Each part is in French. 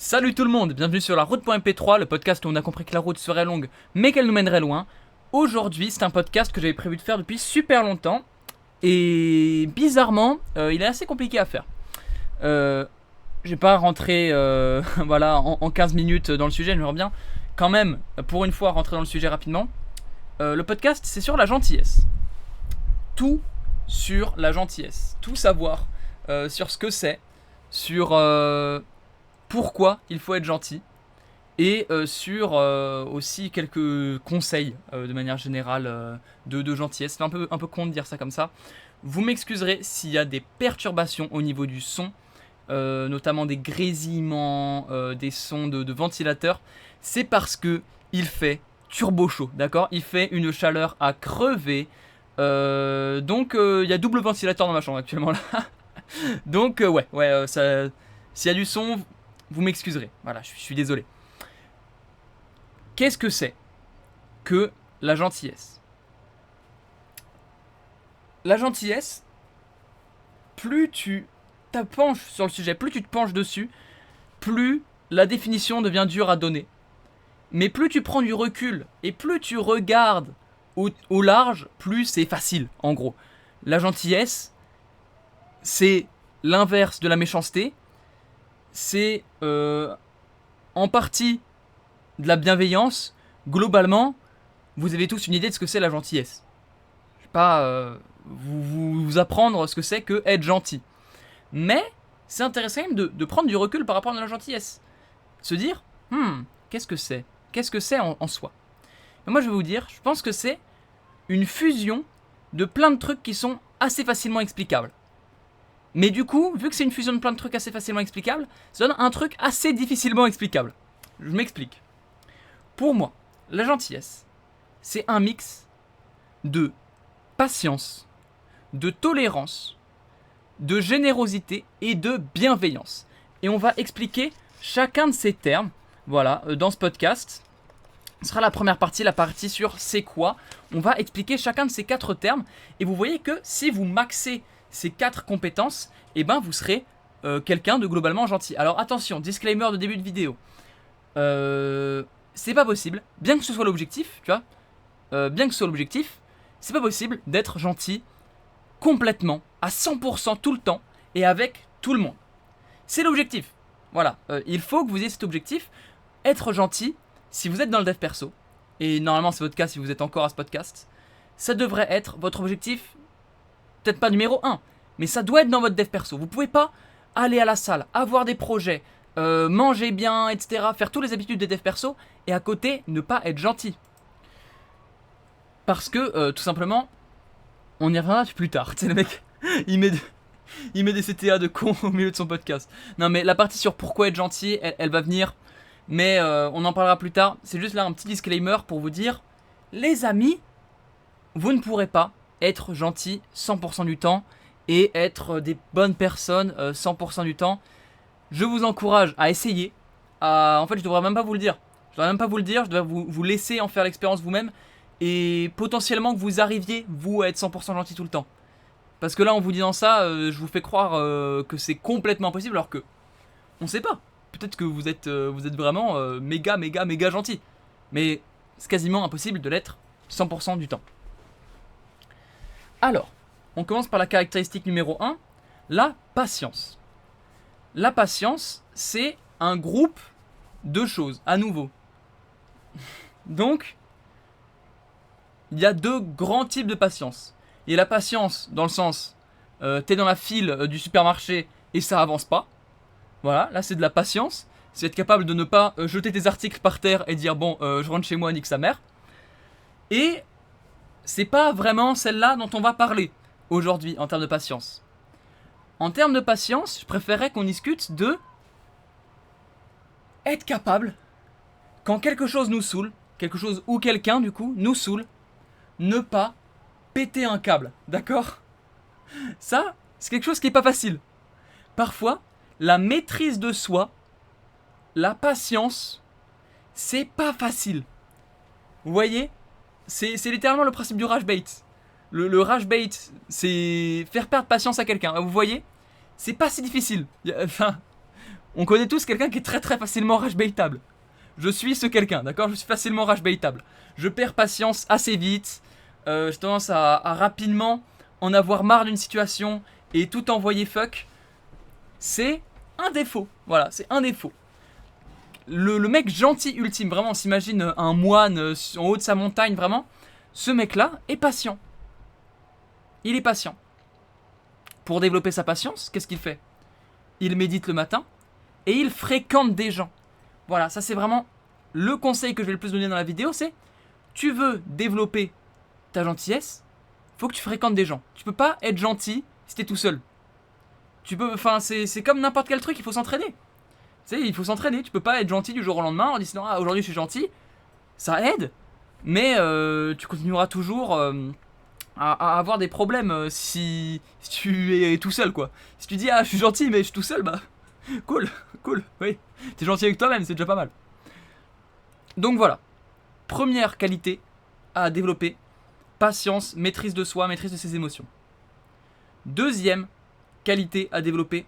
Salut tout le monde, bienvenue sur la route.mp3, le podcast où on a compris que la route serait longue mais qu'elle nous mènerait loin. Aujourd'hui, c'est un podcast que j'avais prévu de faire depuis super longtemps et bizarrement, il est assez compliqué à faire. Je vais pas rentrer voilà, en 15 minutes dans le sujet, j'aimerais bien quand même, pour une fois, rentrer dans le sujet rapidement. Le podcast, c'est sur la gentillesse. Tout sur la gentillesse, tout savoir sur ce que c'est, sur pourquoi il faut être gentil et sur aussi quelques conseils de manière générale de gentillesse. C'est un peu con de dire ça comme ça. Vous m'excuserez s'il y a des perturbations au niveau du son, notamment des grésillements, des sons de ventilateur. C'est parce que il fait turbo chaud, d'accord ? Il fait une chaleur à crever. Donc il y a double ventilateur dans ma chambre actuellement là. Donc ça, s'il y a du son, vous m'excuserez. Voilà, je suis désolé. Qu'est-ce que c'est que la gentillesse ? La gentillesse, plus tu t'appenches sur le sujet, plus tu te penches dessus, plus la définition devient dure à donner. Mais plus tu prends du recul et plus tu regardes au large, plus c'est facile, en gros. La gentillesse, c'est l'inverse de la méchanceté. C'est en partie de la bienveillance. Globalement, vous avez tous une idée de ce que c'est la gentillesse. Je vais pas vous apprendre ce que c'est que être gentil. Mais c'est intéressant même de prendre du recul par rapport à la gentillesse. Se dire, qu'est-ce que c'est ? Qu'est-ce que c'est en soi ? Et moi je vais vous dire, je pense que c'est une fusion de plein de trucs qui sont assez facilement explicables. Mais du coup, vu que c'est une fusion de plein de trucs assez facilement explicables, ça donne un truc assez difficilement explicable. Je m'explique. Pour moi, la gentillesse, c'est un mix de patience, de tolérance, de générosité et de bienveillance. Et on va expliquer chacun de ces termes, voilà, dans ce podcast. Ce sera la première partie, la partie sur c'est quoi. On va expliquer chacun de ces 4 termes. Et vous voyez que si vous maxez ces 4 compétences, eh ben vous serez quelqu'un de globalement gentil. Alors attention, disclaimer de début de vidéo. C'est pas possible, bien que ce soit l'objectif, tu vois, bien que ce soit l'objectif, c'est pas possible d'être gentil complètement, à 100% tout le temps et avec tout le monde. C'est l'objectif. Voilà, il faut que vous ayez cet objectif, être gentil. Si vous êtes dans le dev perso, et normalement c'est votre cas si vous êtes encore à ce podcast, ça devrait être votre objectif, peut-être pas numéro 1, mais ça doit être dans votre dev perso. Vous pouvez pas aller à la salle, avoir des projets, manger bien, etc., faire toutes les habitudes des dev perso, et à côté ne pas être gentil. Parce que, tout simplement, on y reviendra plus tard. Tu sais, le mec, il met des CTA de con au milieu de son podcast. Non mais la partie sur pourquoi être gentil, elle va venir. Mais on en parlera plus tard. C'est juste là un petit disclaimer pour vous dire, les amis, vous ne pourrez pas être gentil 100% du temps et être des bonnes personnes 100% du temps. Je vous encourage à essayer. En fait, je devrais même pas vous le dire. Je devrais vous laisser en faire l'expérience vous-même. Et potentiellement que vous arriviez, vous, à être 100% gentil tout le temps. Parce que là, en vous disant ça, je vous fais croire que c'est complètement impossible alors que on sait pas. Peut-être que vous êtes vraiment méga gentil. Mais c'est quasiment impossible de l'être 100% du temps. Alors, on commence par la caractéristique numéro 1, la patience. La patience, c'est un groupe de choses, à nouveau. Donc, il y a 2 grands types de patience. Il y a la patience dans le sens, t'es dans la file du supermarché et ça avance pas. Voilà, là c'est de la patience. C'est être capable de ne pas jeter tes articles par terre et dire bon, je rentre chez moi, nique sa mère. Et c'est pas vraiment celle-là dont on va parler aujourd'hui en termes de patience. En termes de patience, je préférerais qu'on discute de être capable, quand quelque chose nous saoule, quelque chose ou quelqu'un du coup nous saoule, ne pas péter un câble, d'accord ? Ça, c'est quelque chose qui est pas facile. Parfois, la maîtrise de soi, la patience, c'est pas facile. Vous voyez ? C'est littéralement le principe du rage bait. Le rage bait, c'est faire perdre patience à quelqu'un. Vous voyez ? C'est pas si difficile. Enfin, On connaît tous quelqu'un qui est très très facilement rage-baitable. Je suis ce quelqu'un, d'accord? Je suis facilement rage-baitable. Je perds patience assez vite. J'ai tendance à rapidement en avoir marre d'une situation et tout envoyer fuck. C'est un défaut. Voilà, c'est un défaut. Le mec gentil ultime, vraiment, on s'imagine un moine en haut de sa montagne, vraiment. Ce mec-là est patient. Il est patient. Pour développer sa patience, qu'est-ce qu'il fait? Il médite le matin et il fréquente des gens. Voilà, ça c'est vraiment le conseil que je vais le plus donner dans la vidéo, c'est tu veux développer ta gentillesse, faut que tu fréquentes des gens. Tu peux pas être gentil si t'es tout seul. C'est comme n'importe quel truc, il faut s'entraîner. Tu sais, il faut s'entraîner. Tu peux pas être gentil du jour au lendemain en disant ah aujourd'hui je suis gentil. Ça aide, mais tu continueras toujours à avoir des problèmes si tu es tout seul quoi. Si tu dis ah je suis gentil mais je suis tout seul, bah cool, oui. T'es gentil avec toi-même, c'est déjà pas mal. Donc voilà, première qualité à développer, patience, maîtrise de soi, maîtrise de ses émotions. Deuxième qualité à développer,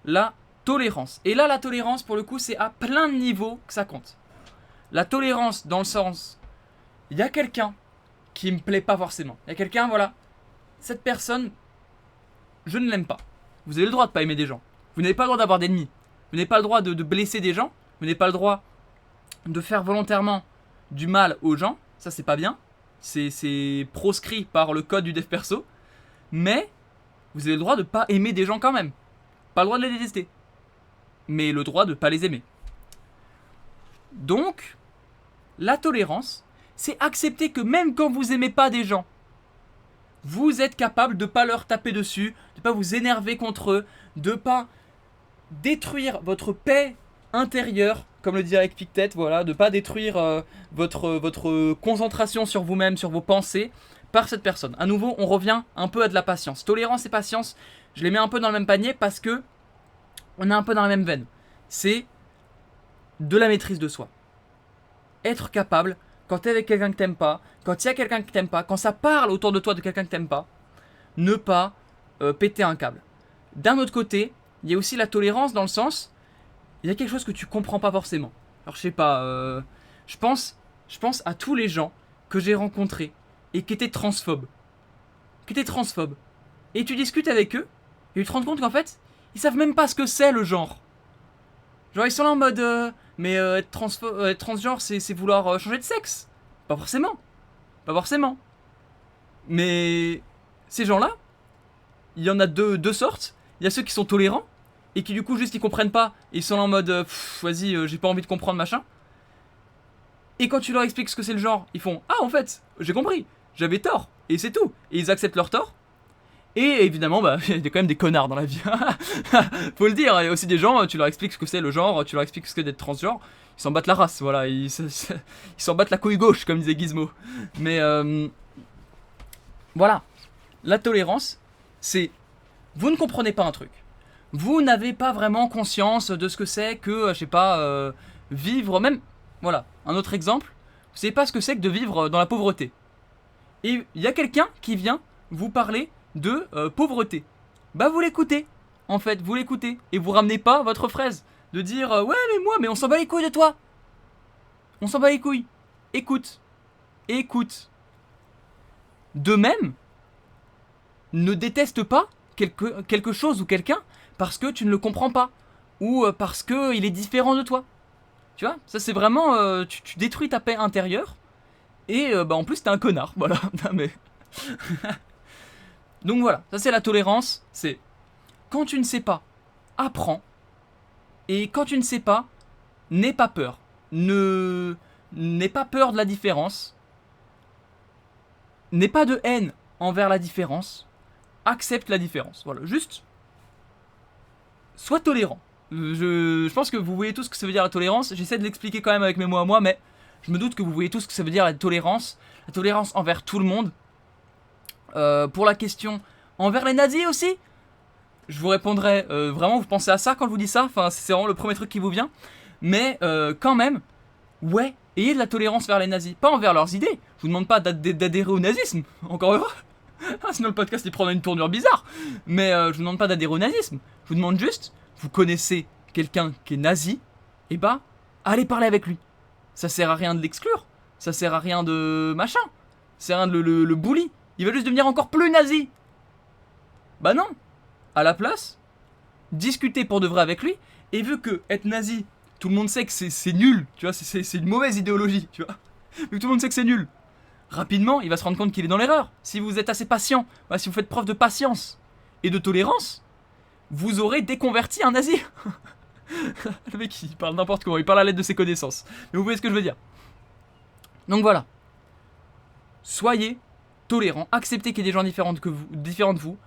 la tolérance. Et là, la tolérance, pour le coup, c'est à plein de niveaux que ça compte. La tolérance dans le sens, il y a quelqu'un qui me plaît pas forcément. Il y a quelqu'un, voilà, cette personne, je ne l'aime pas. Vous avez le droit de pas aimer des gens. Vous n'avez pas le droit d'avoir d'ennemis. Vous n'avez pas le droit de blesser des gens. Vous n'avez pas le droit de faire volontairement du mal aux gens. Ça, c'est pas bien. C'est proscrit par le code du dev perso. Mais vous avez le droit de pas aimer des gens quand même. Pas le droit de les détester. Mais le droit de pas les aimer. Donc, la tolérance, c'est accepter que même quand vous aimez pas des gens, vous êtes capable de pas leur taper dessus, de pas vous énerver contre eux, de pas détruire votre paix intérieure, comme le dirait Epictète, voilà, de pas détruire votre concentration sur vous-même, sur vos pensées, par cette personne. À nouveau, on revient un peu à de la patience. Tolérance et patience, je les mets un peu dans le même panier parce que on est un peu dans la même veine. C'est de la maîtrise de soi. Être capable, quand t'es avec quelqu'un que t'aimes pas, quand il y a quelqu'un que t'aimes pas, quand ça parle autour de toi de quelqu'un que t'aimes pas, ne pas péter un câble. D'un autre côté, il y a aussi la tolérance dans le sens, il y a quelque chose que tu comprends pas forcément. Alors je sais pas, je pense à tous les gens que j'ai rencontrés et qui étaient transphobes. Et tu discutes avec eux, et tu te rends compte qu'en fait, ils savent même pas ce que c'est le genre. Genre ils sont là en mode, être transgenre c'est vouloir changer de sexe. Pas forcément. Mais ces gens-là, il y en a deux sortes. Il y a ceux qui sont tolérants et qui du coup juste ils comprennent pas. Ils sont là en mode vas-y j'ai pas envie de comprendre machin. Et quand tu leur expliques ce que c'est le genre, ils font ah en fait j'ai compris, j'avais tort et c'est tout. Et ils acceptent leur tort. Et évidemment bah il y a quand même des connards dans la vie. Faut le dire, il y a aussi des gens, tu leur expliques ce que c'est le genre, tu leur expliques ce que c'est d'être transgenre, ils s'en battent la race, voilà, ils s'en battent la couille gauche comme disait Gizmo. Mais voilà, la tolérance, c'est vous ne comprenez pas un truc. Vous n'avez pas vraiment conscience de ce que c'est que, je sais pas, vivre même... Voilà, un autre exemple, vous savez pas ce que c'est que de vivre dans la pauvreté. Et il y a quelqu'un qui vient vous parler de pauvreté. Bah vous l'écoutez, en fait, vous l'écoutez. Et vous ramenez pas votre fraise. De dire, ouais mais on s'en bat les couilles de toi. On s'en bat les couilles. Écoute. De même, ne déteste pas quelque chose ou quelqu'un parce que tu ne le comprends pas ou parce qu'il est différent de toi. Tu vois, ça c'est vraiment tu détruis ta paix intérieure et bah en plus t'es un connard, voilà. Mais donc voilà, ça c'est la tolérance, c'est quand tu ne sais pas, apprends, et quand tu ne sais pas, n'aie pas peur. N'aie pas peur de la différence, n'aie pas de haine envers la différence, accepte la différence. Voilà, juste sois tolérant. Je pense que vous voyez tous ce que ça veut dire la tolérance. J'essaie de l'expliquer quand même avec mes mots à moi, mais je me doute que vous voyez tous ce que ça veut dire la tolérance. La tolérance envers tout le monde. Pour la question envers les nazis aussi, je vous répondrai vraiment, vous pensez à ça quand je vous dis ça. Enfin, c'est vraiment le premier truc qui vous vient. Mais quand même, ouais, ayez de la tolérance vers les nazis. Pas envers leurs idées. Je vous demande pas d'adhérer au nazisme. Encore heureux. Sinon le podcast il prendrait une tournure bizarre. Mais je vous demande pas d'adhérer au nazisme. Je vous demande juste, vous connaissez quelqu'un qui est nazi, eh bah, allez parler avec lui. Ça sert à rien de l'exclure, ça sert à rien de machin, ça sert à rien de le bully. Il va juste devenir encore plus nazi. Bah non. À la place, discuter pour de vrai avec lui, et vu que être nazi, tout le monde sait que c'est nul, tu vois, c'est une mauvaise idéologie, tu vois. Vu que tout le monde sait que c'est nul, rapidement, il va se rendre compte qu'il est dans l'erreur. Si vous êtes assez patient, si vous faites preuve de patience et de tolérance, vous aurez déconverti un nazi. Le mec, il parle n'importe comment, il parle à l'aide de ses connaissances. Mais vous voyez ce que je veux dire. Donc voilà. Soyez tolérants, acceptez qu'il y ait des gens différents de vous.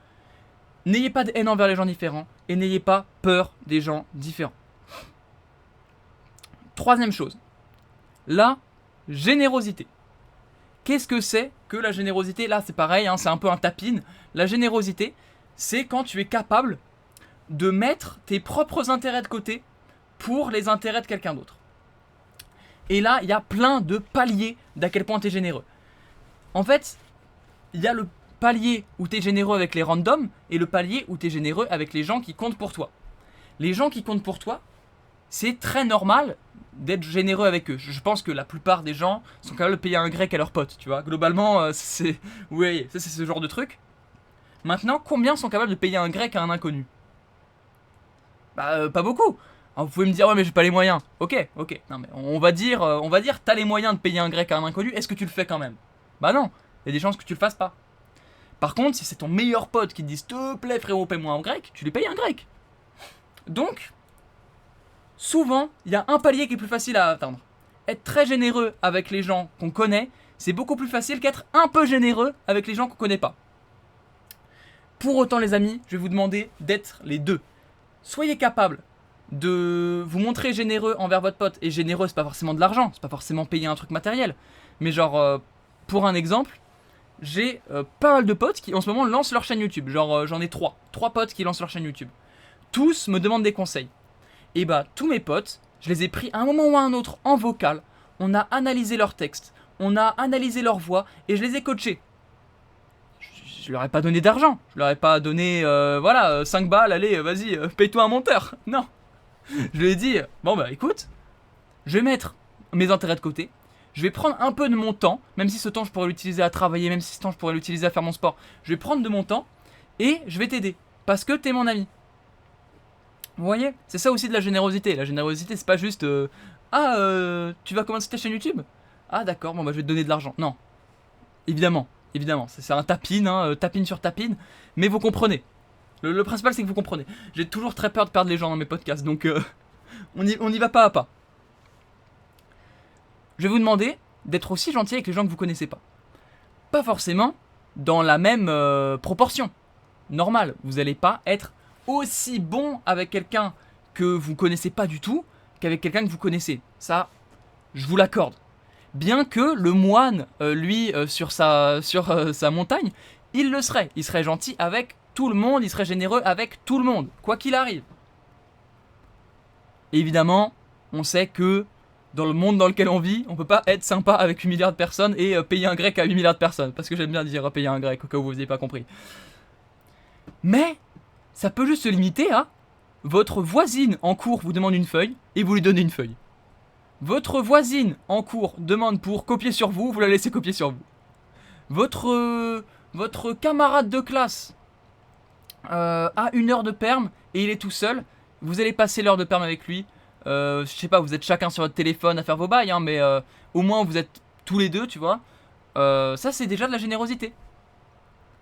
N'ayez pas de haine envers les gens différents et n'ayez pas peur des gens différents. Troisième chose, la générosité. Qu'est-ce que c'est que la générosité? Là, c'est pareil, c'est un peu un tapine. La générosité, c'est quand tu es capable de mettre tes propres intérêts de côté pour les intérêts de quelqu'un d'autre. Et là, il y a plein de paliers d'à quel point tu es généreux. En fait, il y a le palier où tu es généreux avec les randoms et le palier où tu es généreux avec les gens qui comptent pour toi. Les gens qui comptent pour toi, c'est très normal d'être généreux avec eux. Je pense que la plupart des gens sont capables de payer un grec à leurs potes, tu vois. Globalement, c'est ce genre de truc. Maintenant, combien sont capables de payer un grec à un inconnu? Bah, pas beaucoup. Alors, vous pouvez me dire, ouais, mais j'ai pas les moyens. Ok. Non, mais on va dire, t'as les moyens de payer un grec à un inconnu, est-ce que tu le fais quand même? Bah non, il y a des chances que tu le fasses pas. Par contre, si c'est ton meilleur pote qui te dit, s'il te plaît, frérot, paie-moi un grec, tu lui payes un grec. Donc, souvent, il y a un palier qui est plus facile à atteindre. Être très généreux avec les gens qu'on connaît, c'est beaucoup plus facile qu'être un peu généreux avec les gens qu'on connaît pas. Pour autant, les amis, je vais vous demander d'être les deux. Soyez capable de vous montrer généreux envers votre pote. Et généreux, c'est pas forcément de l'argent, c'est pas forcément payer un truc matériel. Mais genre, pour un exemple, j'ai pas mal de potes qui en ce moment lancent leur chaîne YouTube. Genre, j'en ai 3 potes qui lancent leur chaîne YouTube. Tous me demandent des conseils. Et bah, tous mes potes, je les ai pris à un moment ou à un autre en vocal. On a analysé leurs textes, on a analysé leur voix et je les ai coachés. Je leur ai pas donné d'argent, je leur ai pas donné 5 balles, allez, vas-y, paye-toi un monteur. Non. Je lui ai dit, bon bah écoute, je vais mettre mes intérêts de côté, je vais prendre un peu de mon temps, même si ce temps je pourrais l'utiliser à travailler, même si ce temps je pourrais l'utiliser à faire mon sport, je vais prendre de mon temps et je vais t'aider, parce que t'es mon ami. Vous voyez, c'est ça aussi de la générosité. La générosité, c'est pas juste tu vas commencer ta chaîne YouTube? Ah d'accord, bon bah je vais te donner de l'argent. Non, évidemment, c'est un tapine, tapine sur tapine, mais vous comprenez. Le principal, c'est que vous comprenez. J'ai toujours très peur de perdre les gens dans mes podcasts, donc on y va pas à pas. Je vais vous demander d'être aussi gentil avec les gens que vous connaissez pas. Pas forcément dans la même proportion. Normal, vous n'allez pas être aussi bon avec quelqu'un que vous connaissez pas du tout qu'avec quelqu'un que vous connaissez. Ça, je vous l'accorde. Bien que le moine, sur sa montagne, il le serait. Il serait gentil avec tout le monde, il serait généreux avec tout le monde, quoi qu'il arrive. Évidemment, on sait que dans le monde dans lequel on vit, on peut pas être sympa avec 8 milliards de personnes et payer un grec à 8 milliards de personnes. Parce que j'aime bien dire payer un grec, au cas où vous n'avez pas compris. Mais ça peut juste se limiter à votre voisine en cours vous demande une feuille et vous lui donnez une feuille. Votre voisine en cours demande pour copier sur vous, vous la laissez copier sur vous. Votre camarade de classe a 1 heure de perm et il est tout seul, vous allez passer l'heure de perm avec lui. Je sais pas, vous êtes chacun sur votre téléphone à faire vos bails, mais au moins vous êtes tous les deux, tu vois. Ça c'est déjà de la générosité.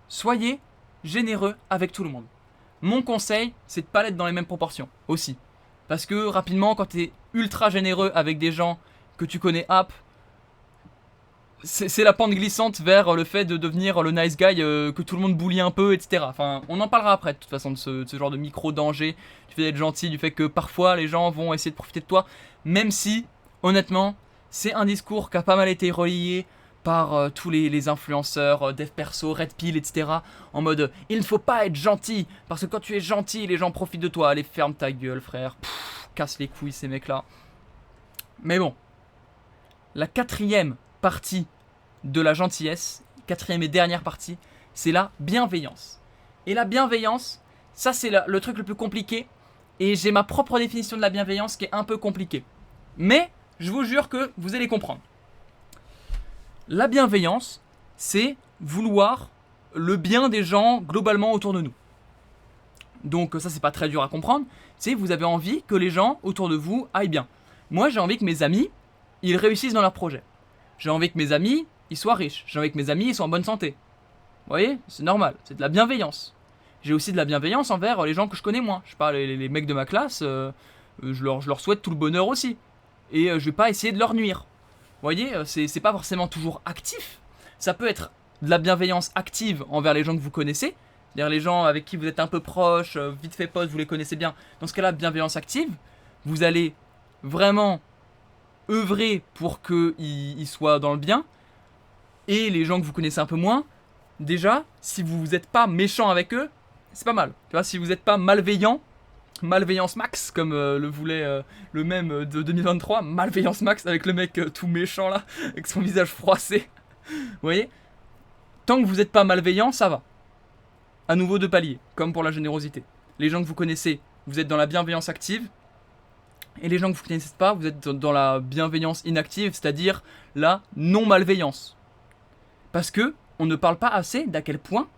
Soyez généreux avec tout le monde. Mon conseil, c'est de pas l'être dans les mêmes proportions aussi. Parce que rapidement, quand tu es ultra généreux avec des gens que tu connais, c'est la pente glissante vers le fait de devenir le nice guy que tout le monde bully un peu, etc. Enfin, on en parlera après de toute façon de ce genre de micro-danger, du fait d'être gentil, du fait que parfois les gens vont essayer de profiter de toi, même si, honnêtement, c'est un discours qui a pas mal été relayé par tous les influenceurs, dev perso, red pill, etc. En mode, il ne faut pas être gentil, parce que quand tu es gentil, les gens profitent de toi. Allez, ferme ta gueule, frère. Casse les couilles, ces mecs-là. Mais bon, la 4e partie de la gentillesse, 4e et dernière partie, c'est la bienveillance. Et la bienveillance, ça c'est le truc le plus compliqué, Et j'ai ma propre définition de la bienveillance qui est un peu compliquée. Mais je vous jure que vous allez comprendre. La bienveillance, c'est vouloir le bien des gens globalement autour de nous. Donc ça, c'est pas très dur à comprendre. C'est vous avez envie que les gens autour de vous aillent bien. Moi, j'ai envie que mes amis, ils réussissent dans leurs projets. J'ai envie que mes amis, ils soient riches. J'ai envie que mes amis, ils soient en bonne santé. Vous voyez, c'est normal, c'est de la bienveillance. J'ai aussi de la bienveillance envers les gens que je connais moins. Je sais pas, les mecs de ma classe, je leur souhaite tout le bonheur aussi. Et je vais pas essayer de leur nuire. Vous voyez, c'est pas forcément toujours actif. Ça peut être de la bienveillance active envers les gens que vous connaissez. C'est-à-dire les gens avec qui vous êtes un peu proche, vite fait pote, vous les connaissez bien. Dans ce cas-là, bienveillance active, vous allez vraiment œuvrer pour qu'ils soient dans le bien. Et les gens que vous connaissez un peu moins, déjà, si vous n'êtes pas méchant avec eux, c'est pas mal. Tu vois, si vous n'êtes pas malveillant, malveillance max, comme le voulait le mème de 2023, malveillance max avec le mec tout méchant là, avec son visage froissé. Vous voyez, tant que vous n'êtes pas malveillant, ça va. À nouveau deux paliers, comme pour la générosité. Les gens que vous connaissez, vous êtes dans la bienveillance active. Et les gens que vous ne connaissez pas, vous êtes dans la bienveillance inactive, c'est-à-dire la non-malveillance. Parce que on ne parle pas assez d'à quel point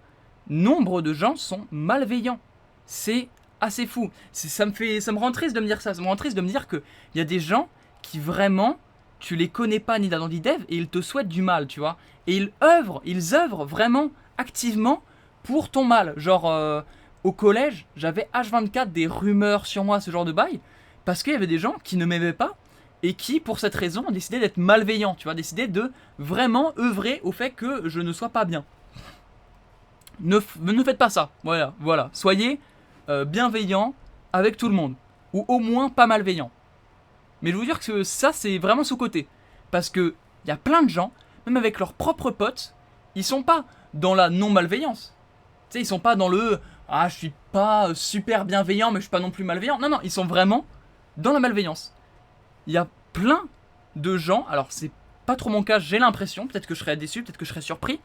nombre de gens sont malveillants. C'est assez fou. Ça me rend triste de me dire ça. Ça me rend triste de me dire qu'il y a des gens qui vraiment, tu les connais pas ni d'Adam ni d'Ève et ils te souhaitent du mal, tu vois. Et ils œuvrent vraiment activement pour ton mal. Genre, au collège, j'avais H24 des rumeurs sur moi, ce genre de bail, parce qu'il y avait des gens qui ne m'aimaient pas et qui, pour cette raison, ont décidé d'être malveillants, tu vois, décidé de vraiment œuvrer au fait que je ne sois pas bien. Ne faites pas ça, voilà. Soyez bienveillants avec tout le monde, ou au moins pas malveillants. Mais je vous dire que ça, c'est vraiment sous-coté, parce que il y a plein de gens, même avec leurs propres potes, ils sont pas dans la non-malveillance. Tu sais, ils sont pas dans le « Ah, je suis pas super bienveillant, mais je suis pas non plus malveillant ». Non, ils sont vraiment dans la malveillance. Il y a plein de gens, alors c'est pas trop mon cas, j'ai l'impression, peut-être que je serais déçu, peut-être que je serais surpris,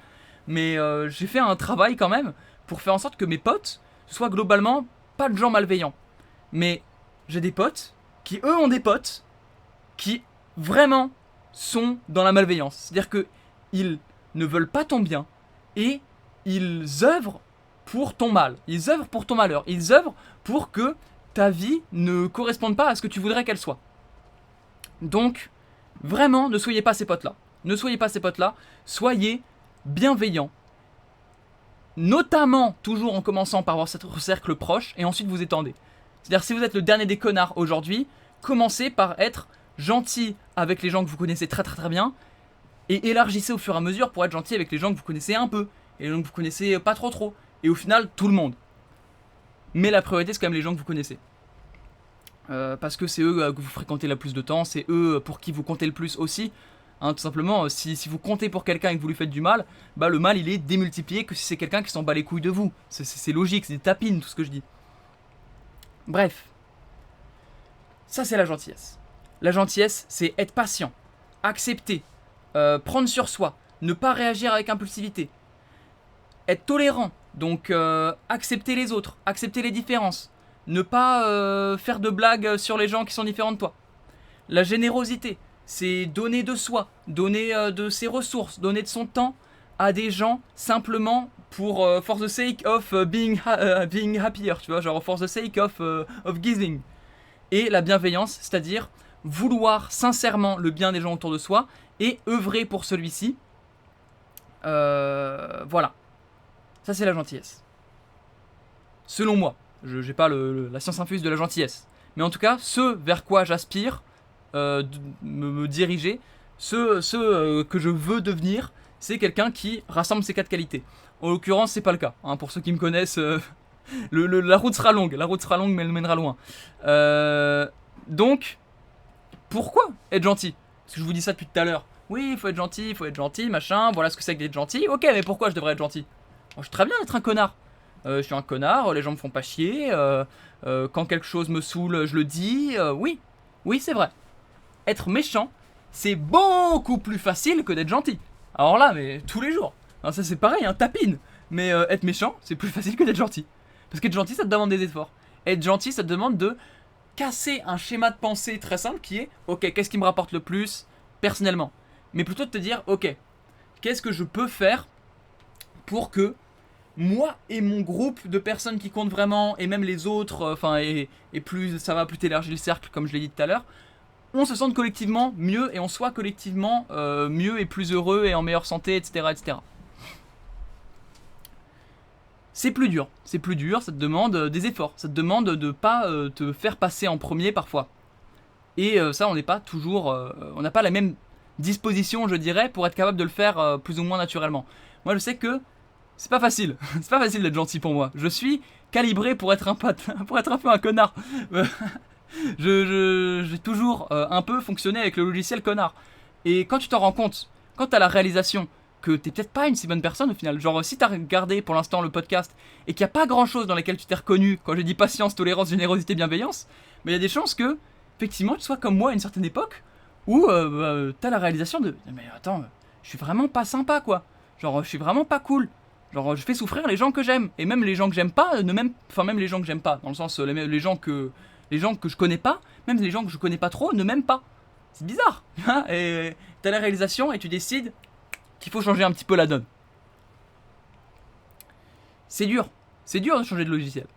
mais j'ai fait un travail quand même pour faire en sorte que mes potes soient globalement pas de gens malveillants. Mais j'ai des potes qui, eux, ont des potes qui vraiment sont dans la malveillance. C'est-à-dire qu'ils ne veulent pas ton bien et ils œuvrent pour ton mal. Ils œuvrent pour ton malheur. Ils œuvrent pour que ta vie ne corresponde pas à ce que tu voudrais qu'elle soit. Donc, vraiment, ne soyez pas ces potes-là. Ne soyez pas ces potes-là. Soyez bienveillants. Notamment, toujours en commençant par votre cercle proche et ensuite vous étendez. C'est-à-dire, si vous êtes le dernier des connards aujourd'hui, commencez par être gentil avec les gens que vous connaissez très très très bien et élargissez au fur et à mesure pour être gentil avec les gens que vous connaissez un peu et les gens que vous connaissez pas trop. Et au final, tout le monde. Mais la priorité, c'est quand même les gens que vous connaissez. Parce que c'est eux que vous fréquentez le plus de temps, c'est eux pour qui vous comptez le plus aussi. Hein, tout simplement, si vous comptez pour quelqu'un et que vous lui faites du mal, bah le mal il est démultiplié que si c'est quelqu'un qui s'en bat les couilles de vous. C'est logique, c'est des tapines tout ce que je dis. Bref. Ça c'est la gentillesse. La gentillesse, c'est être patient, accepter, prendre sur soi, ne pas réagir avec impulsivité, être tolérant, donc accepter les autres, accepter les différences, ne pas faire de blagues sur les gens qui sont différents de toi. La générosité, c'est donner de soi, donner de ses ressources, donner de son temps à des gens simplement pour for the sake of being happier, tu vois, genre for the sake of giving. Et la bienveillance, c'est-à-dire vouloir sincèrement le bien des gens autour de soi et œuvrer pour celui-ci. Voilà. Ça, c'est la gentillesse. Selon moi. Je n'ai pas la science infuse de la gentillesse. Mais en tout cas, ce vers quoi j'aspire me diriger, ce que je veux devenir, c'est quelqu'un qui rassemble ces 4 qualités. En l'occurrence, c'est pas le cas. Hein, pour ceux qui me connaissent, la route sera longue. La route sera longue, mais elle mènera loin. Donc, pourquoi être gentil? Parce que je vous dis ça depuis tout à l'heure. Oui, il faut être gentil, machin. Voilà ce que c'est que d'être gentil. Ok, mais pourquoi je devrais être gentil? Je suis très bien d'être un connard. Je suis un connard, les gens me font pas chier. Quand quelque chose me saoule, je le dis. Oui, c'est vrai. Être méchant, c'est beaucoup plus facile que d'être gentil. Alors là, mais tous les jours. Alors ça c'est pareil, tapine. Mais être méchant, c'est plus facile que d'être gentil. Parce qu'être gentil, ça te demande des efforts. Être gentil, ça te demande de casser un schéma de pensée très simple qui est ok, qu'est-ce qui me rapporte le plus personnellement, mais plutôt de te dire ok, qu'est-ce que je peux faire pour que moi et mon groupe de personnes qui comptent vraiment, et même les autres, et plus ça va, plus t'élargir le cercle, comme je l'ai dit tout à l'heure, on se sente collectivement mieux et on soit collectivement mieux et plus heureux et en meilleure santé, etc. etc. C'est plus dur, ça te demande des efforts, ça te demande de ne pas te faire passer en premier parfois. Et ça, on n'est pas toujours, on n'a pas la même disposition, je dirais, pour être capable de le faire plus ou moins naturellement. Moi, je sais que c'est pas facile, c'est pas facile d'être gentil pour moi. Je suis calibré pour être un pour être un peu un connard. J'ai toujours un peu fonctionné avec le logiciel connard. Et quand tu t'en rends compte, quand tu as la réalisation que t'es peut-être pas une si bonne personne au final, genre si t'as regardé pour l'instant le podcast et qu'il n'y a pas grand chose dans lequel tu t'es reconnu quand j'ai dit patience, tolérance, générosité, bienveillance, mais il y a des chances que, effectivement, tu sois comme moi à une certaine époque où t'as la réalisation de mais attends, je suis vraiment pas sympa quoi, genre je suis vraiment pas cool. Genre je fais souffrir les gens que j'aime, et même les gens que j'aime pas, même les gens que j'aime pas, dans le sens les gens que je connais pas, même les gens que je connais pas trop ne m'aiment pas. C'est bizarre. Et t'as la réalisation et tu décides qu'il faut changer un petit peu la donne. C'est dur de changer de logiciel.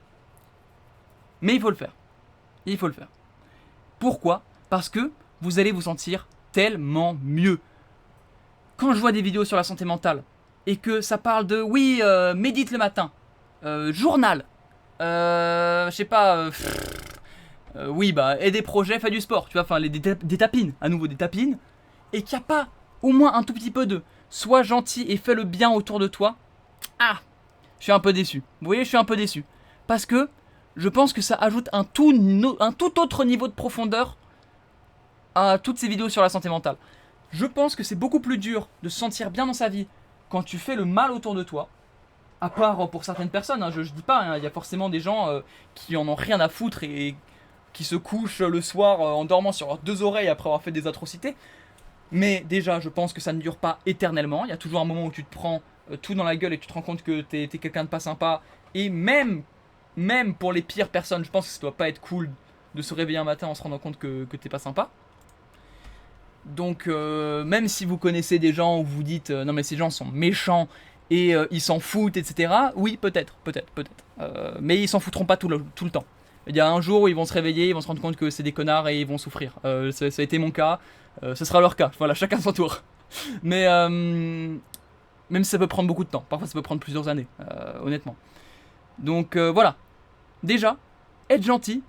Mais il faut le faire. Pourquoi ? Parce que vous allez vous sentir tellement mieux. Quand je vois des vidéos sur la santé mentale, et que ça parle de oui, médite le matin, journal, je sais pas, oui, bah, et des projets, fais du sport, tu vois, enfin, des tapines, à nouveau des tapines, et qu'il n'y a pas au moins un tout petit peu de sois gentil et fais le bien autour de toi. Ah, je suis un peu déçu. Vous voyez, je suis un peu déçu. Parce que je pense que ça ajoute un tout autre niveau de profondeur à toutes ces vidéos sur la santé mentale. Je pense que c'est beaucoup plus dur de se sentir bien dans sa vie quand tu fais le mal autour de toi. À part pour certaines personnes, hein, je dis pas, hein, y a forcément des gens qui en ont rien à foutre et qui se couchent le soir en dormant sur leurs deux oreilles après avoir fait des atrocités. Mais déjà, je pense que ça ne dure pas éternellement. Il y a toujours un moment où tu te prends tout dans la gueule et tu te rends compte que t'es quelqu'un de pas sympa. Et même pour les pires personnes, je pense que ça doit pas être cool de se réveiller un matin en se rendant compte que t'es pas sympa. Donc même si vous connaissez des gens où vous dites non mais ces gens sont méchants et ils s'en foutent, etc. Oui, peut-être. Mais ils s'en foutront pas tout le temps. Il y a un jour où ils vont se réveiller, ils vont se rendre compte que c'est des connards et ils vont souffrir. Ça a été mon cas, ce sera leur cas. Voilà, chacun son tour. Mais même si ça peut prendre beaucoup de temps, parfois ça peut prendre plusieurs années, honnêtement. Donc voilà, déjà, être gentil,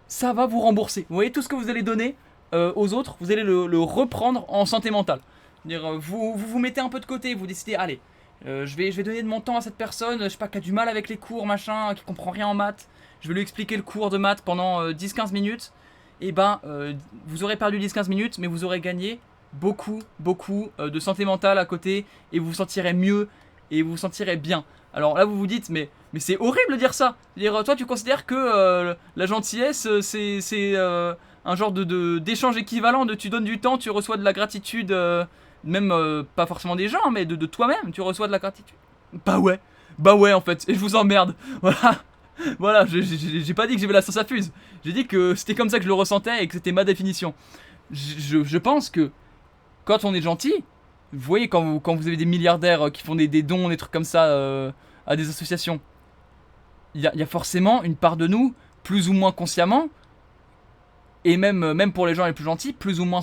ça va vous rembourser. Vous voyez, tout ce que vous allez donner aux autres, vous allez le reprendre en santé mentale. Vous mettez un peu de côté, vous décidez, allez, je vais donner de mon temps à cette personne, je sais pas, qui a du mal avec les cours, machin, qui comprend rien en maths. Je vais lui expliquer le cours de maths pendant 10-15 minutes. Et ben, vous aurez perdu 10-15 minutes, mais vous aurez gagné beaucoup de santé mentale à côté. Et vous vous sentirez mieux et vous vous sentirez bien. Alors là, vous vous dites, mais c'est horrible de dire ça. C'est-à-dire, toi, tu considères que la gentillesse, c'est un genre d'échange équivalent de tu donnes du temps, tu reçois de la gratitude, même pas forcément des gens, mais de toi-même, tu reçois de la gratitude. Bah ouais en fait, et je vous emmerde. Voilà, j'ai pas dit que j'avais la sauce à fuse. J'ai dit que c'était comme ça que je le ressentais et que c'était ma définition. Je pense que quand on est gentil, vous voyez quand vous avez des milliardaires qui font des dons, des trucs comme ça à des associations, il y a forcément une part de nous, plus ou moins consciemment, et même pour les gens les plus gentils, plus ou moins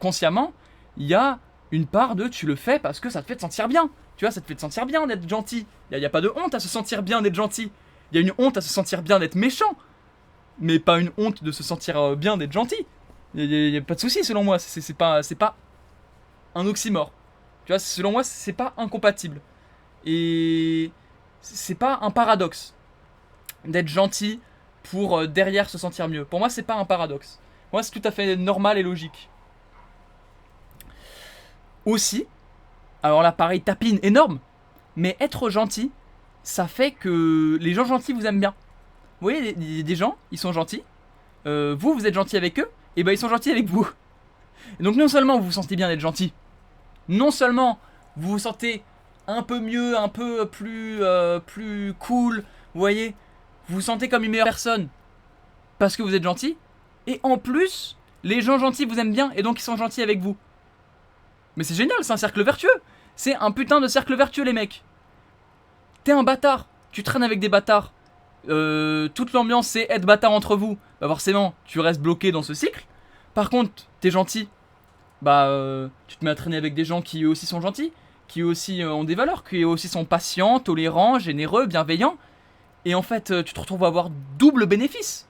consciemment, il y a une part de tu le fais parce que ça te fait te sentir bien. Tu vois, ça te fait te sentir bien d'être gentil. Il n'y a pas de honte à se sentir bien d'être gentil. Il y a une honte à se sentir bien d'être méchant, mais pas une honte de se sentir bien d'être gentil. Il n'y a pas de souci selon moi, c'est pas un oxymore. Tu vois, selon moi, c'est pas incompatible. Et c'est pas un paradoxe d'être gentil pour derrière se sentir mieux. Pour moi, c'est pas un paradoxe. Moi, c'est tout à fait normal et logique. Aussi, alors là, pareil, tapine énorme, mais être gentil, ça fait que les gens gentils vous aiment bien. Vous voyez, des gens, ils sont gentils. Vous êtes gentil avec eux, et ben ils sont gentils avec vous. Et donc non seulement vous vous sentez bien d'être gentil, non seulement vous vous sentez un peu mieux, un peu plus cool, vous voyez, vous vous sentez comme une meilleure personne parce que vous êtes gentil. Et en plus, les gens gentils vous aiment bien et donc ils sont gentils avec vous. Mais c'est génial, c'est un cercle vertueux. C'est un putain de cercle vertueux, les mecs. T'es un bâtard, tu traînes avec des bâtards. Toute l'ambiance c'est être bâtard entre vous. Bah forcément, tu restes bloqué dans ce cycle. Par contre, t'es gentil. Bah tu te mets à traîner avec des gens qui eux aussi sont gentils, qui eux aussi ont des valeurs, qui eux aussi sont patients, tolérants, généreux, bienveillants. Et en fait, tu te retrouves à avoir double bénéfice.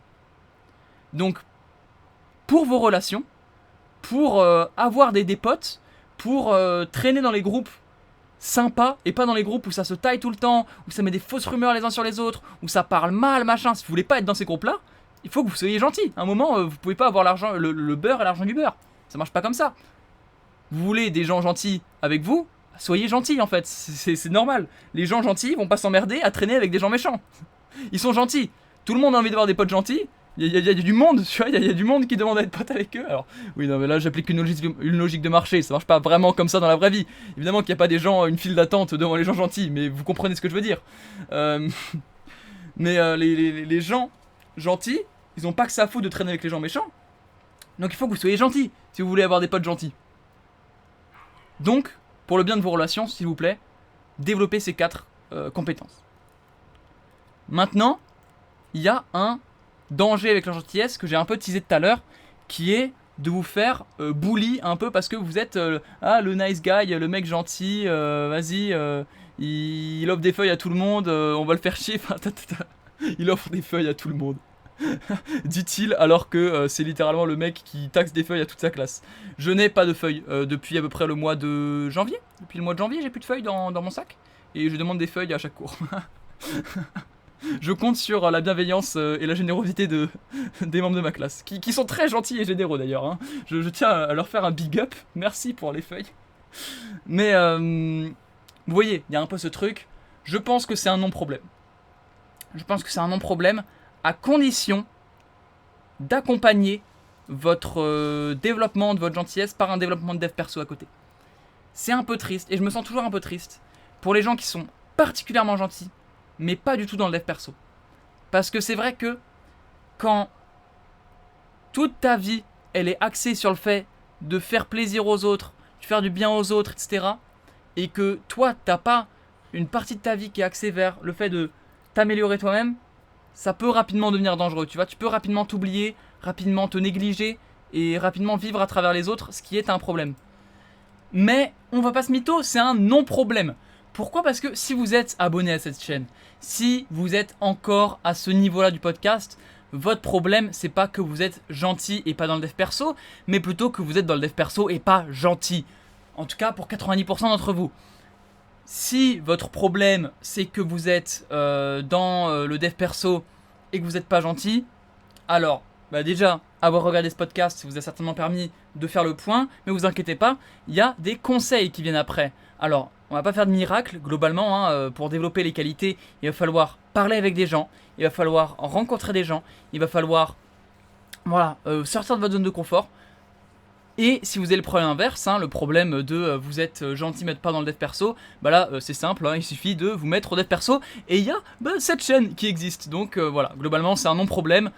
Donc, pour vos relations, pour avoir des potes, pour traîner dans les groupes sympas et pas dans les groupes où ça se taille tout le temps, où ça met des fausses rumeurs les uns sur les autres, où ça parle mal, machin. Si vous voulez pas être dans ces groupes-là, il faut que vous soyez gentil. À un moment, vous pouvez pas avoir l'argent, le beurre et l'argent du beurre. Ça marche pas comme ça. Vous voulez des gens gentils avec vous, soyez gentils en fait. C'est normal. Les gens gentils vont pas s'emmerder à traîner avec des gens méchants. Ils sont gentils. Tout le monde a envie d'avoir des potes gentils. Il y a du monde, tu vois, il y a du monde qui demande à être pote avec eux. Alors, oui, non, mais là, j'applique une logique de marché. Ça marche pas vraiment comme ça dans la vraie vie. Évidemment qu'il n'y a pas des gens, une file d'attente devant les gens gentils, mais vous comprenez ce que je veux dire. Les gens gentils, ils ont pas que ça à foutre de traîner avec les gens méchants. Donc il faut que vous soyez gentils si vous voulez avoir des potes gentils. Donc, pour le bien de vos relations, s'il vous plaît, développez ces 4 compétences. Maintenant, il y a un danger avec la gentillesse que j'ai un peu teasé tout à l'heure, qui est de vous faire bully un peu parce que vous êtes le nice guy, le mec gentil, vas-y, il offre des feuilles à tout le monde, on va le faire chier, il offre des feuilles à tout le monde. Dit-il alors que c'est littéralement le mec qui taxe des feuilles à toute sa classe. Je n'ai pas de feuilles depuis à peu près le mois de janvier. Depuis le mois de janvier, j'ai plus de feuilles dans mon sac. Et je demande des feuilles à chaque cours. Je compte sur la bienveillance et la générosité des membres de ma classe, qui sont très gentils et généreux d'ailleurs. Hein. Je tiens à leur faire un big up. Merci pour les feuilles. Mais vous voyez, il y a un peu ce truc. Je pense que c'est un non-problème. Je pense que c'est un non-problème à condition d'accompagner votre développement de votre gentillesse par un développement de dev perso à côté. C'est un peu triste, et je me sens toujours un peu triste, pour les gens qui sont particulièrement gentils, mais pas du tout dans le dev perso. Parce que c'est vrai que quand toute ta vie, elle est axée sur le fait de faire plaisir aux autres, de faire du bien aux autres, etc., et que toi, t'as pas une partie de ta vie qui est axée vers le fait de t'améliorer toi-même, ça peut rapidement devenir dangereux, tu vois. Tu peux rapidement t'oublier, rapidement te négliger et rapidement vivre à travers les autres, ce qui est un problème. Mais on va pas se mytho, c'est un non-problème. Pourquoi ? Parce que si vous êtes abonné à cette chaîne, si vous êtes encore à ce niveau-là du podcast, votre problème, c'est pas que vous êtes gentil et pas dans le dev perso, mais plutôt que vous êtes dans le dev perso et pas gentil. En tout cas, pour 90% d'entre vous. Si votre problème, c'est que vous êtes dans le dev perso et que vous n'êtes pas gentil, alors, déjà, avoir regardé ce podcast vous a certainement permis de faire le point, mais vous inquiétez pas, il y a des conseils qui viennent après. Alors, on va pas faire de miracle, globalement, hein, pour développer les qualités, il va falloir parler avec des gens, il va falloir rencontrer des gens, il va falloir sortir de votre zone de confort. Et si vous avez le problème inverse, hein, le problème de vous êtes gentil mais pas dans le dev perso, là c'est simple, hein, il suffit de vous mettre au dev perso et il y a cette chaîne qui existe. Donc voilà, globalement c'est un non-problème,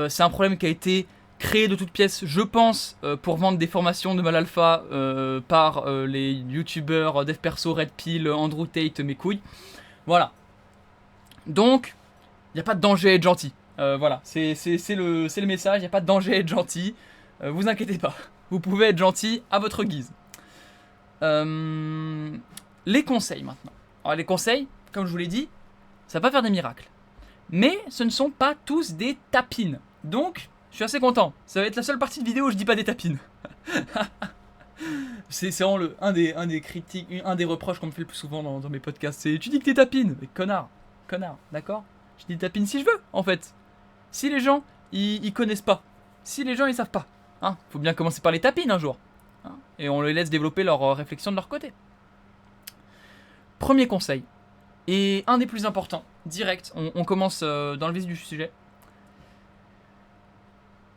c'est un problème qui a été créé de toutes pièces, je pense, pour vendre des formations de mal alpha par les youtubeurs dev perso, Red Pill, Andrew Tate, mes couilles. Voilà. Donc, il n'y a pas de danger à être gentil. Voilà, c'est le message, il n'y a pas de danger à être gentil, vous inquiétez pas. Vous pouvez être gentil à votre guise. Les conseils maintenant. Alors les conseils, comme je vous l'ai dit, ça va pas faire des miracles. Mais ce ne sont pas tous des tapines. Donc, je suis assez content. Ça va être la seule partie de vidéo où je dis pas des tapines. C'est vraiment un des critiques, un des reproches qu'on me fait le plus souvent dans mes podcasts. C'est tu dis que t'es tapine. Mais connard, d'accord ? Je dis tapine si je veux, en fait. Si les gens, ils connaissent pas. Si les gens, ils savent pas. Hein, faut bien commencer par les tapines un jour. Hein, et on les laisse développer leur réflexion de leur côté. Premier conseil. Et un des plus importants. Direct, on commence dans le vif du sujet.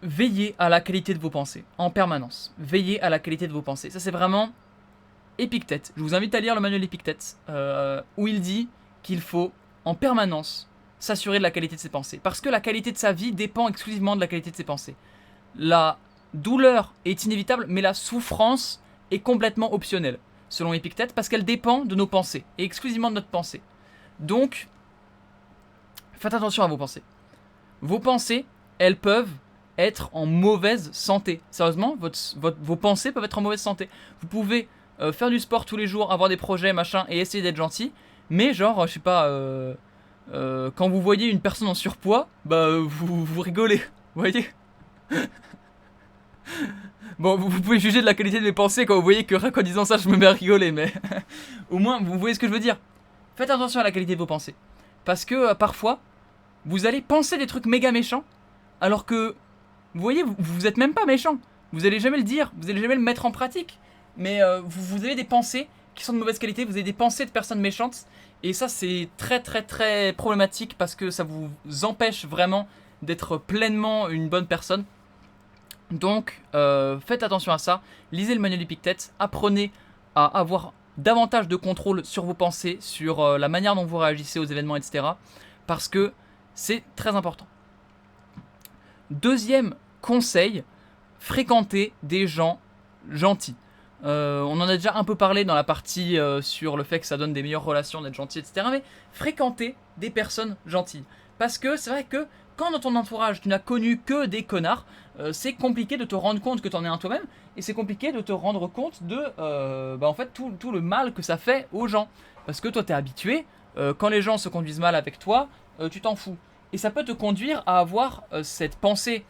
Veillez à la qualité de vos pensées. En permanence. Veillez à la qualité de vos pensées. Ça c'est vraiment Épictète. Je vous invite à lire le manuel Épictète. Où il dit qu'il faut en permanence s'assurer de la qualité de ses pensées. Parce que la qualité de sa vie dépend exclusivement de la qualité de ses pensées. La douleur est inévitable, mais la souffrance est complètement optionnelle, selon Épictète, parce qu'elle dépend de nos pensées, et exclusivement de notre pensée. Donc, faites attention à vos pensées. Vos pensées, elles peuvent être en mauvaise santé. Sérieusement, vos pensées peuvent être en mauvaise santé. Vous pouvez faire du sport tous les jours, avoir des projets, machin, et essayer d'être gentil, mais genre, je sais pas, quand vous voyez une personne en surpoids, bah vous rigolez, vous voyez. Bon, vous pouvez juger de la qualité de mes pensées quand vous voyez que rien qu'en disant ça, je me mets à rigoler, mais au moins, vous voyez ce que je veux dire. Faites attention à la qualité de vos pensées. Parce que parfois, vous allez penser des trucs méga méchants, alors que, vous voyez, vous êtes même pas méchant. Vous allez jamais le dire, vous allez jamais le mettre en pratique. Mais vous avez des pensées qui sont de mauvaise qualité, vous avez des pensées de personnes méchantes. Et ça, c'est très très très problématique parce que ça vous empêche vraiment d'être pleinement une bonne personne. Donc, faites attention à ça. Lisez le manuel d'Épictète, apprenez à avoir davantage de contrôle sur vos pensées, sur la manière dont vous réagissez aux événements, etc. Parce que c'est très important. Deuxième conseil, fréquentez des gens gentils. On en a déjà un peu parlé dans la partie sur le fait que ça donne des meilleures relations d'être gentil, etc. Mais fréquentez des personnes gentilles. Parce que c'est vrai que quand dans ton entourage tu n'as connu que des connards, c'est compliqué de te rendre compte que tu en es un toi-même. Et c'est compliqué de te rendre compte de en fait, tout le mal que ça fait aux gens. Parce que toi tu es habitué, quand les gens se conduisent mal avec toi, tu t'en fous. Et ça peut te conduire à avoir cette pensée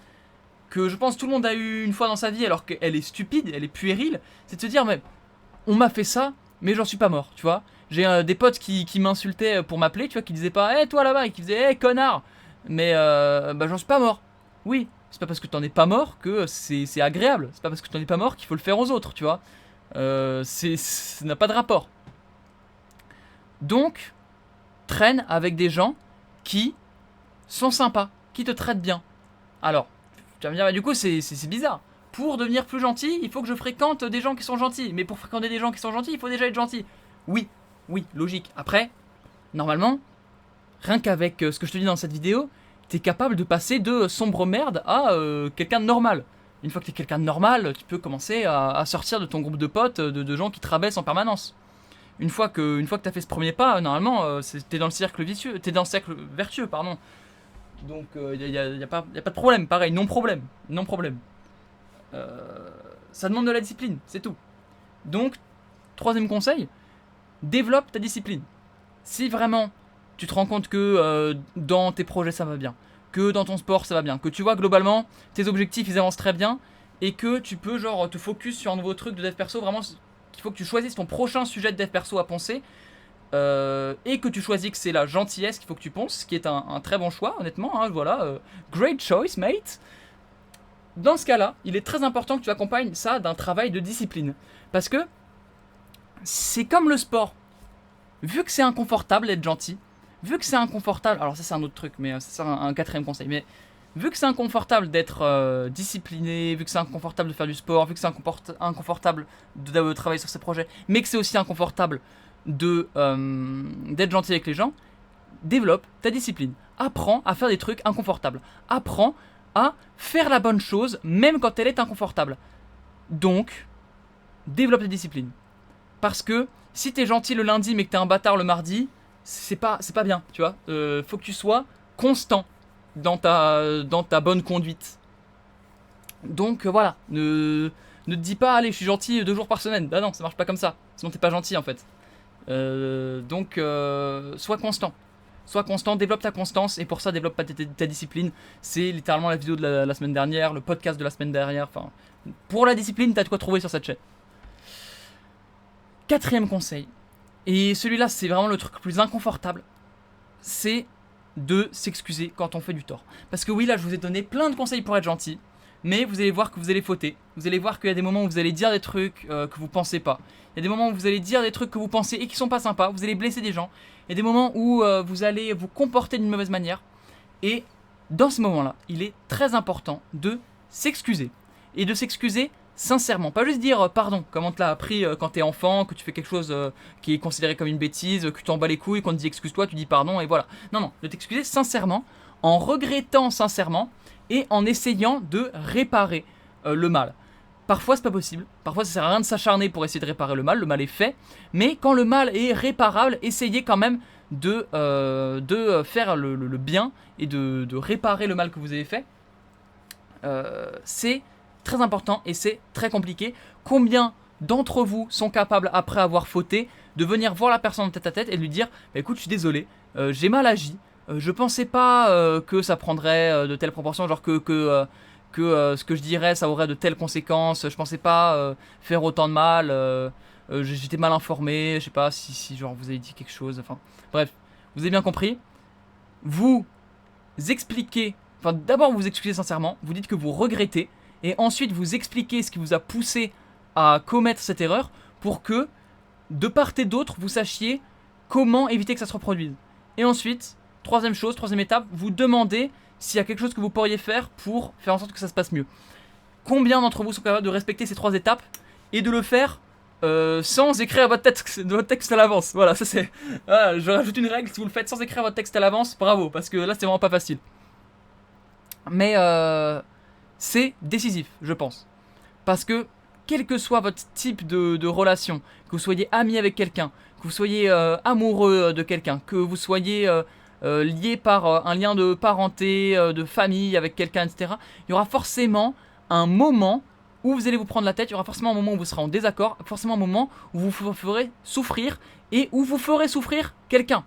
que je pense tout le monde a eu une fois dans sa vie alors qu'elle est stupide, elle est puérile, c'est de se dire mais on m'a fait ça, mais j'en suis pas mort, tu vois. J'ai des potes qui m'insultaient pour m'appeler, tu vois, qui disaient pas hé toi là-bas, et qui disaient hé connard, mais j'en suis pas mort. Oui, c'est pas parce que t'en es pas mort que c'est agréable, c'est pas parce que t'en es pas mort qu'il faut le faire aux autres, tu vois. Ça n'a pas de rapport. Donc, traîne avec des gens qui sont sympas, qui te traitent bien. Alors, tu vas me dire, bah, du coup, c'est bizarre. Pour devenir plus gentil, il faut que je fréquente des gens qui sont gentils. Mais pour fréquenter des gens qui sont gentils, il faut déjà être gentil. Oui, logique. Après, normalement, rien qu'avec ce que je te dis dans cette vidéo, t'es capable de passer de sombre merde à quelqu'un de normal. Une fois que t'es quelqu'un de normal, tu peux commencer à sortir de ton groupe de potes, de gens qui te rabaissent en permanence. Une fois que t'as fait ce premier pas, normalement, t'es dans le cercle vicieux, t'es dans le cercle vertueux, pardon. Donc y a pas de problème, pareil, non problème. Ça demande de la discipline, c'est tout. Donc, troisième conseil, développe ta discipline. Si vraiment tu te rends compte que dans tes projets ça va bien, que dans ton sport ça va bien, que tu vois globalement tes objectifs ils avancent très bien et que tu peux genre te focus sur un nouveau truc de dev perso, vraiment qu'il faut que tu choisisses ton prochain sujet de dev perso à penser. Et que tu choisis que c'est la gentillesse qu'il faut que tu ponces, ce qui est un très bon choix, honnêtement. Hein, voilà, great choice, mate. Dans ce cas-là, il est très important que tu accompagnes ça d'un travail de discipline. Parce que c'est comme le sport. Vu que c'est inconfortable d'être gentil, vu que c'est inconfortable, alors ça c'est un autre truc, mais c'est un quatrième conseil, mais vu que c'est inconfortable d'être discipliné, vu que c'est inconfortable de faire du sport, vu que c'est inconfortable de travailler sur ses projets, mais que c'est aussi inconfortable d'être gentil avec les gens, développe ta discipline. Apprends à faire des trucs inconfortables. Apprends à faire la bonne chose même quand elle est inconfortable. Donc, développe ta discipline. Parce que si t'es gentil le lundi mais que t'es un bâtard le mardi, c'est pas bien, tu vois. Faut que tu sois constant dans ta bonne conduite. Donc voilà, ne te dis pas allez je suis gentil 2 jours par semaine. Bah non, ça marche pas comme ça. Sinon t'es pas gentil en fait. Donc sois constant. Sois constant, développe ta constance et pour ça développe ta discipline. C'est littéralement la vidéo de la semaine dernière, le podcast de la semaine dernière. Enfin, pour la discipline, t'as de quoi trouver sur cette chaîne. Quatrième conseil, et celui-là c'est vraiment le truc le plus inconfortable, c'est de s'excuser quand on fait du tort. Parce que oui, là je vous ai donné plein de conseils pour être gentil, mais vous allez voir que vous allez fauter. Vous allez voir qu'il y a des moments où vous allez dire des trucs que vous pensez pas. Il y a des moments où vous allez dire des trucs que vous pensez et qui sont pas sympas. Vous allez blesser des gens. Il y a des moments où vous allez vous comporter d'une mauvaise manière. Et dans ce moment-là, il est très important de s'excuser. Et de s'excuser sincèrement. Pas juste dire pardon, comme on te l'a appris quand t'es enfant, que tu fais quelque chose qui est considéré comme une bêtise, que tu t'en bats les couilles, qu'on te dit excuse-toi, tu dis pardon et voilà. Non, de t'excuser sincèrement, en regrettant sincèrement et en essayant de réparer le mal. Parfois c'est pas possible, parfois ça sert à rien de s'acharner pour essayer de réparer le mal est fait, mais quand le mal est réparable, essayez quand même de faire le bien et de réparer le mal que vous avez fait. C'est très important et c'est très compliqué. Combien d'entre vous sont capables, après avoir fauté, de venir voir la personne en tête à tête et de lui dire bah, écoute, je suis désolé, j'ai mal agi, je pensais pas que ça prendrait de telles proportions, genre que ce que je dirais ça aurait de telles conséquences, je pensais pas faire autant de mal, j'étais mal informé, je sais pas si genre vous avez dit quelque chose, enfin bref, vous avez bien compris. Vous expliquez, enfin d'abord vous excusez sincèrement, vous dites que vous regrettez, et ensuite vous expliquez ce qui vous a poussé à commettre cette erreur pour que de part et d'autre vous sachiez comment éviter que ça se reproduise. Et ensuite, troisième étape, vous demandez s'il y a quelque chose que vous pourriez faire pour faire en sorte que ça se passe mieux. Combien d'entre vous sont capables de respecter ces 3 étapes et de le faire sans écrire votre texte à l'avance? Voilà, ça c'est. Voilà, je rajoute une règle, si vous le faites sans écrire votre texte à l'avance, bravo, parce que là c'est vraiment pas facile. Mais c'est décisif, je pense. Parce que quel que soit votre type de relation, que vous soyez ami avec quelqu'un, que vous soyez amoureux de quelqu'un, que vous soyez lié par un lien de parenté, de famille avec quelqu'un, etc., il y aura forcément un moment où vous allez vous prendre la tête, il y aura forcément un moment où vous serez en désaccord, forcément un moment où vous ferez souffrir et où vous ferez souffrir quelqu'un.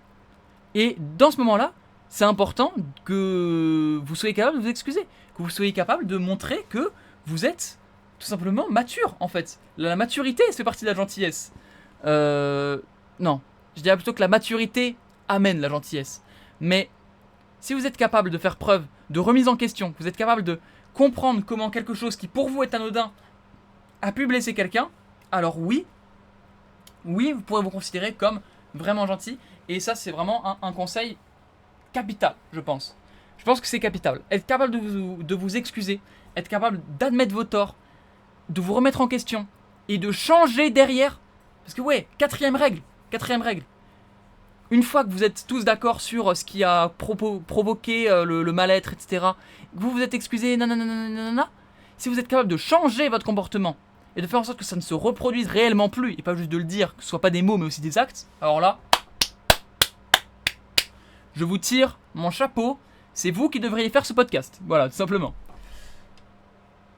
Et dans ce moment-là, c'est important que vous soyez capable de vous excuser, que vous soyez capable de montrer que vous êtes tout simplement mature en fait. La maturité, ça fait partie de la gentillesse. Non, je dirais plutôt que la maturité amène la gentillesse. Mais si vous êtes capable de faire preuve de remise en question, que vous êtes capable de comprendre comment quelque chose qui pour vous est anodin a pu blesser quelqu'un, alors oui, vous pourrez vous considérer comme vraiment gentil. Et ça, c'est vraiment un conseil capital, je pense. Je pense que c'est capital. Être capable de vous excuser, être capable d'admettre vos torts, de vous remettre en question et de changer derrière. Parce que ouais, quatrième règle. Une fois que vous êtes tous d'accord sur ce qui a provoqué le mal-être, etc., que vous vous êtes excusé, nanana, si vous êtes capable de changer votre comportement et de faire en sorte que ça ne se reproduise réellement plus, et pas juste de le dire, que ce soit pas des mots mais aussi des actes, alors là, je vous tire mon chapeau, c'est vous qui devriez faire ce podcast. Voilà, tout simplement.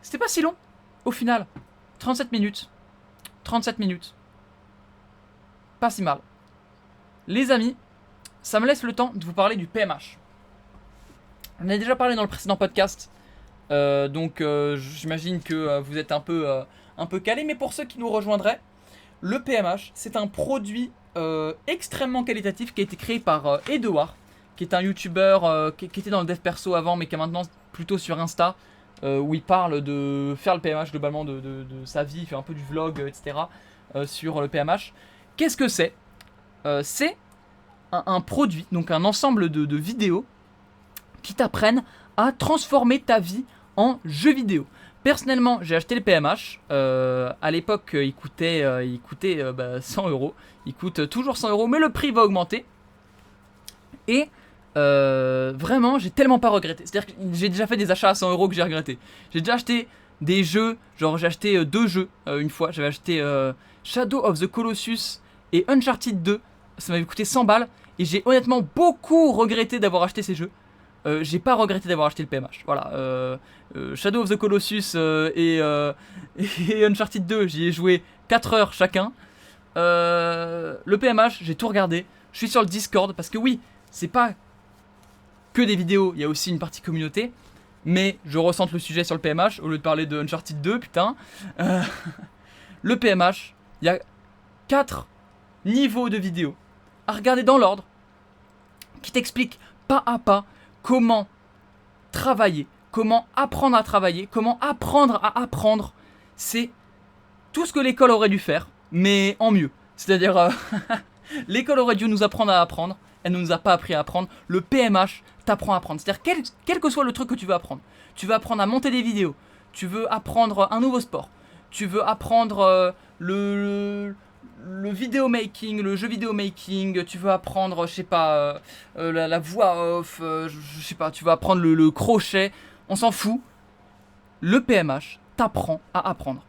C'était pas si long, au final. 37 minutes. Pas si mal. Les amis, ça me laisse le temps de vous parler du PMH. J'en ai déjà parlé dans le précédent podcast. Donc j'imagine que vous êtes un peu calé. Mais pour ceux qui nous rejoindraient, le PMH, c'est un produit extrêmement qualitatif qui a été créé par Edouard, qui est un youtubeur qui était dans le dev perso avant, mais qui est maintenant plutôt sur Insta, où il parle de faire le PMH globalement de sa vie, il fait un peu du vlog, etc. Sur le PMH. Qu'est-ce que c'est? C'est un produit, donc un ensemble de vidéos qui t'apprennent à transformer ta vie en jeu vidéo. Personnellement, j'ai acheté le PMH. À l'époque, il coûtait 100 €. Il coûte toujours 100 €, mais le prix va augmenter. Et vraiment, j'ai tellement pas regretté. C'est-à-dire que j'ai déjà fait des achats à 100 € que j'ai regretté. J'ai déjà acheté des jeux, genre j'ai acheté 2 jeux une fois. J'avais acheté Shadow of the Colossus et Uncharted 2. Ça m'avait coûté 100 balles. Et j'ai honnêtement beaucoup regretté d'avoir acheté ces jeux. J'ai pas regretté d'avoir acheté le PMH. Voilà. Shadow of the Colossus et Uncharted 2, j'y ai joué 4 heures chacun. Le PMH, j'ai tout regardé. Je suis sur le Discord parce que oui, c'est pas que des vidéos, il y a aussi une partie communauté. Mais je ressente le sujet sur le PMH au lieu de parler de Uncharted 2, putain. Le PMH, il y a 4 niveaux de vidéos à regarder dans l'ordre qui t'expliquent pas à pas comment travailler, comment apprendre à travailler, comment apprendre à apprendre. C'est tout ce que l'école aurait dû faire, mais en mieux. C'est-à-dire, l'école aurait dû nous apprendre à apprendre, elle ne nous a pas appris à apprendre. Le PMH t'apprend à apprendre. C'est-à-dire, quel que soit le truc que tu veux apprendre. Tu veux apprendre à monter des vidéos, tu veux apprendre un nouveau sport, tu veux apprendre le vidéo making, le jeu vidéo making, tu veux apprendre, je sais pas, la voix off, je sais pas, tu veux apprendre le crochet, on s'en fout. Le PMH t'apprend à apprendre.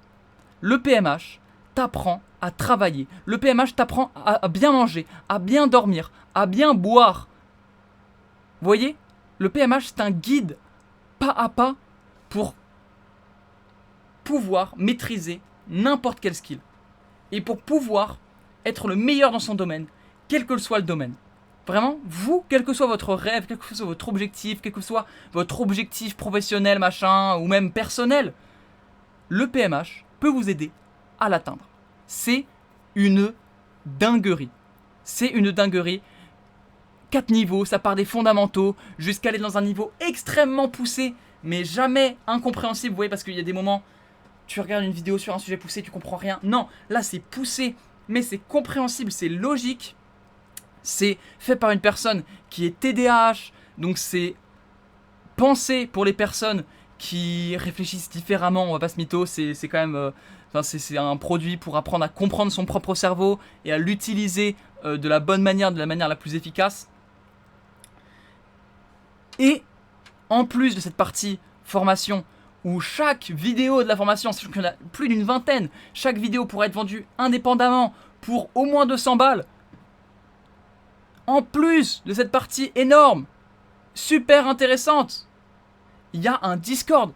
Le PMH t'apprend à travailler. Le PMH t'apprend à bien manger, à bien dormir, à bien boire. Vous voyez, le PMH, c'est un guide pas à pas pour pouvoir maîtriser n'importe quel skill. Et pour pouvoir être le meilleur dans son domaine, quel que soit le domaine. Vraiment, vous, quel que soit votre rêve, quel que soit votre objectif, quel que soit votre objectif professionnel, machin, ou même personnel, le PMH peut vous aider à l'atteindre. C'est une dinguerie. C'est une dinguerie. 4 niveaux, ça part des fondamentaux jusqu'à aller dans un niveau extrêmement poussé, mais jamais incompréhensible. Vous voyez, parce qu'il y a des moments, tu regardes une vidéo sur un sujet poussé, tu comprends rien. Non, là c'est poussé, mais c'est compréhensible, c'est logique. C'est fait par une personne qui est TDAH, donc c'est pensé pour les personnes qui réfléchissent différemment. On va pas se mytho, c'est quand même, c'est un produit pour apprendre à comprendre son propre cerveau et à l'utiliser de la bonne manière, de la manière la plus efficace. Et en plus de cette partie formation, où chaque vidéo de la formation, sachant qu'il y en a plus d'une vingtaine, chaque vidéo pourrait être vendue indépendamment pour au moins 200 balles. En plus de cette partie énorme, super intéressante, il y a un Discord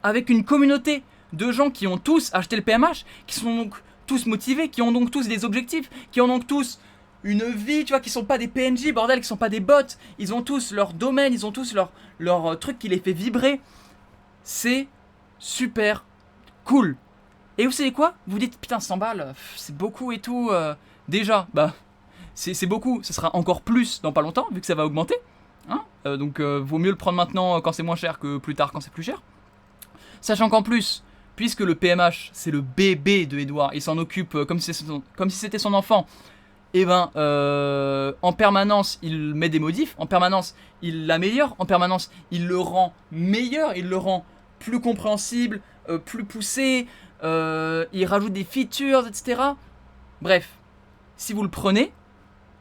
avec une communauté de gens qui ont tous acheté le PMH, qui sont donc tous motivés, qui ont donc tous des objectifs, qui ont donc tous une vie, tu vois, qui sont pas des PNJ, bordel, qui sont pas des bots. Ils ont tous leur domaine, ils ont tous leur truc qui les fait vibrer. C'est super cool. Et vous savez quoi? Vous dites, putain, 100 balles, c'est beaucoup et tout. Déjà, bah, c'est beaucoup. Ce sera encore plus dans pas longtemps, vu que ça va augmenter. Hein, donc, vaut mieux le prendre maintenant quand c'est moins cher que plus tard quand c'est plus cher. Sachant qu'en plus, puisque le PMH, c'est le bébé de Edouard, il s'en occupe comme si c'était son enfant. Et ben, en permanence, il met des modifs, en permanence, il l'améliore, en permanence, il le rend meilleur, il le rend plus compréhensible, plus poussé, il rajoute des features, etc. Bref, si vous le prenez,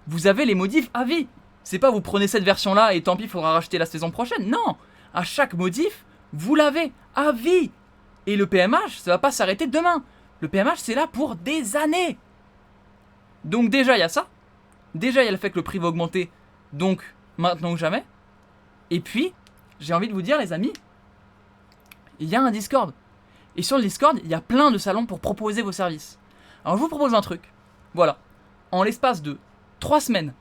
vous avez les modifs à vie. C'est pas vous prenez cette version-là et tant pis, il faudra racheter la saison prochaine. Non, à chaque modif, vous l'avez à vie. Et le PMH, ça va pas s'arrêter demain. Le PMH, c'est là pour des années. Donc déjà, il y a ça. Déjà, il y a le fait que le prix va augmenter. Donc, maintenant ou jamais. Et puis, j'ai envie de vous dire, les amis, il y a un Discord. Et sur le Discord, il y a plein de salons pour proposer vos services. Alors, je vous propose un truc. Voilà. En l'espace de 3 semaines,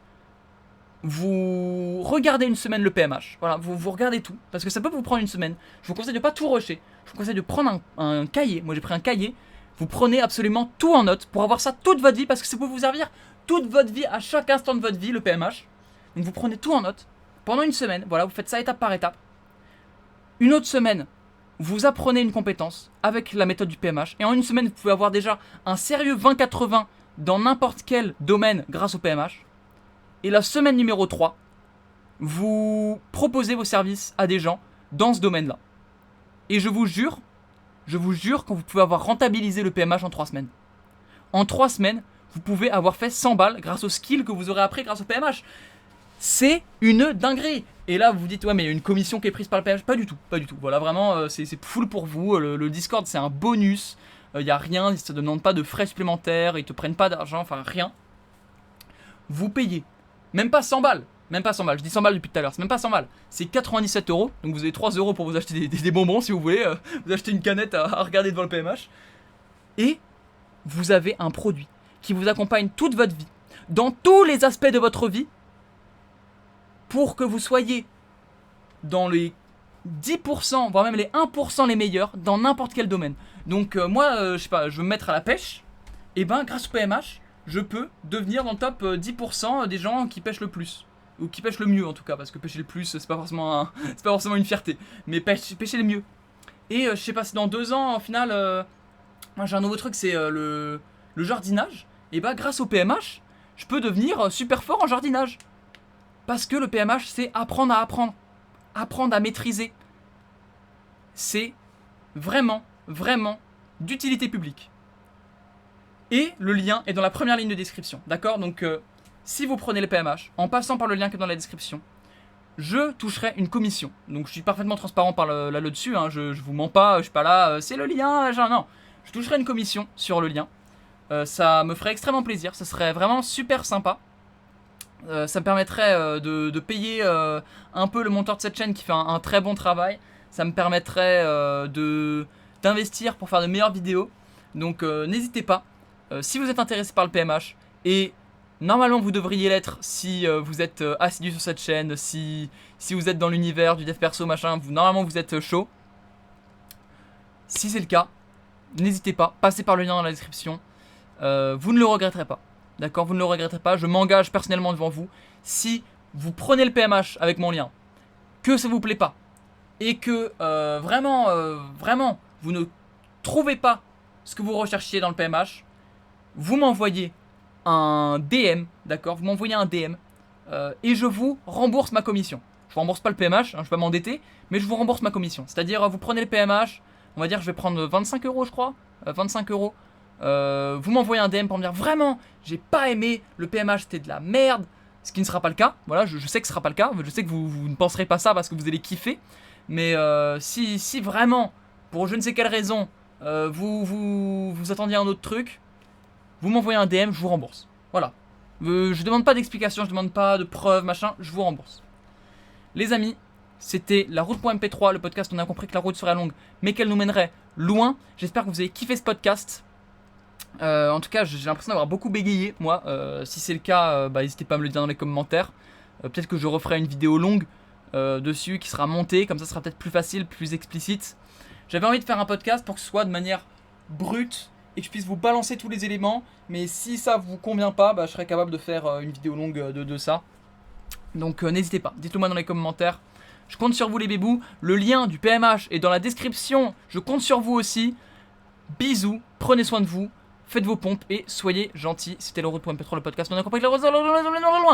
vous regardez une semaine le PMH. Voilà, vous regardez tout. Parce que ça peut vous prendre une semaine. Je vous conseille de pas tout rusher. Je vous conseille de prendre un cahier. Moi, j'ai pris un cahier. Vous prenez absolument tout en note pour avoir ça toute votre vie, parce que ça peut vous servir toute votre vie, à chaque instant de votre vie, le PMH. Donc vous prenez tout en note pendant une semaine. Voilà, vous faites ça étape par étape. Une autre semaine, vous apprenez une compétence avec la méthode du PMH. Et en une semaine, vous pouvez avoir déjà un sérieux 20-80 dans n'importe quel domaine grâce au PMH. Et la semaine numéro 3, vous proposez vos services à des gens dans ce domaine-là. Et je vous jure quand vous pouvez avoir rentabilisé le PMH en 3 semaines. En 3 semaines, vous pouvez avoir fait 100 balles grâce au skill que vous aurez appris grâce au PMH. C'est une dinguerie. Et là, vous vous dites, ouais, mais il y a une commission qui est prise par le PMH. Pas du tout. Voilà, vraiment, c'est full pour vous. Le Discord, c'est un bonus. Il n'y a rien, ils ne te demandent pas de frais supplémentaires, ils ne te prennent pas d'argent, enfin rien. Vous payez. Même pas 100 balles. Je dis 100 balles depuis tout à l'heure, c'est même pas 100 balles. C'est 97 €. Donc vous avez 3 € pour vous acheter des bonbons si vous voulez. Vous achetez une canette à regarder devant le PMH. Et vous avez un produit qui vous accompagne toute votre vie, dans tous les aspects de votre vie, pour que vous soyez dans les 10%, voire même les 1% les meilleurs dans n'importe quel domaine. Donc moi, je sais pas, je veux me mettre à la pêche. Et ben grâce au PMH, je peux devenir dans le top 10% des gens qui pêchent le plus. Ou qui pêchent le mieux en tout cas, parce que pêcher le plus, c'est pas forcément une fierté. Mais pêcher le mieux. Et je sais pas, si dans 2 ans, au final, moi j'ai un nouveau truc, c'est le jardinage. Et bah grâce au PMH, je peux devenir super fort en jardinage. Parce que le PMH, c'est apprendre à apprendre. Apprendre à maîtriser. C'est vraiment, vraiment d'utilité publique. Et le lien est dans la première ligne de description. D'accord? Donc, si vous prenez le PMH, en passant par le lien qui est dans la description, je toucherai une commission. Donc, je suis parfaitement transparent là-dessus. Hein. Je vous mens pas, je suis pas là, c'est le lien, genre, non. Je toucherai une commission sur le lien. Ça me ferait extrêmement plaisir. Ça serait vraiment super sympa. Ça me permettrait de payer un peu le monteur de cette chaîne qui fait un très bon travail. Ça me permettrait d'investir pour faire de meilleures vidéos. Donc n'hésitez pas. Si vous êtes intéressé par le PMH, et normalement vous devriez l'être si vous êtes assidu sur cette chaîne, si vous êtes dans l'univers du dev perso machin, normalement vous êtes chaud. Si c'est le cas, n'hésitez pas, passez par le lien dans la description. Vous ne le regretterez pas. D'accord, vous ne le regretterez pas. Je m'engage personnellement devant vous. Si vous prenez le PMH avec mon lien, que ça vous plaît pas, et que vraiment, vous ne trouvez pas ce que vous recherchiez dans le PMH, vous m'envoyez un DM, d'accord? Vous m'envoyez un DM et je vous rembourse ma commission. Je vous rembourse pas le PMH, hein, je vais pas m'endetter, mais je vous rembourse ma commission. C'est-à-dire, vous prenez le PMH, on va dire, je vais prendre 25 euros, je crois, 25 euros. Vous m'envoyez un DM pour me dire vraiment, j'ai pas aimé, le PMH c'était de la merde, ce qui ne sera pas le cas. Voilà, je sais que ce sera pas le cas, je sais que vous ne penserez pas ça parce que vous allez kiffer. Mais si vraiment, pour je ne sais quelle raison, vous attendiez un autre truc, vous m'envoyez un DM, je vous rembourse. Voilà. Je demande pas d'explication, je demande pas de preuves, machin, je vous rembourse. Les amis, c'était la route.mp3, le podcast. On a compris que la route serait longue, mais qu'elle nous mènerait loin. J'espère que vous avez kiffé ce podcast. En tout cas, j'ai l'impression d'avoir beaucoup bégayé, moi. Si c'est le cas, n'hésitez pas à me le dire dans les commentaires. Peut-être que je referai une vidéo longue dessus qui sera montée, comme ça sera peut-être plus facile, plus explicite. J'avais envie de faire un podcast pour que ce soit de manière brute et que je puisse vous balancer tous les éléments. Mais si ça vous convient pas, je serai capable de faire une vidéo longue de ça. Donc n'hésitez pas, dites-le moi dans les commentaires. Je compte sur vous les bébous. Le lien du PMH est dans la description. Je compte sur vous aussi. Bisous, prenez soin de vous, faites vos pompes et soyez gentils. C'était le route.mp3, le podcast. On a compris que la route est loin.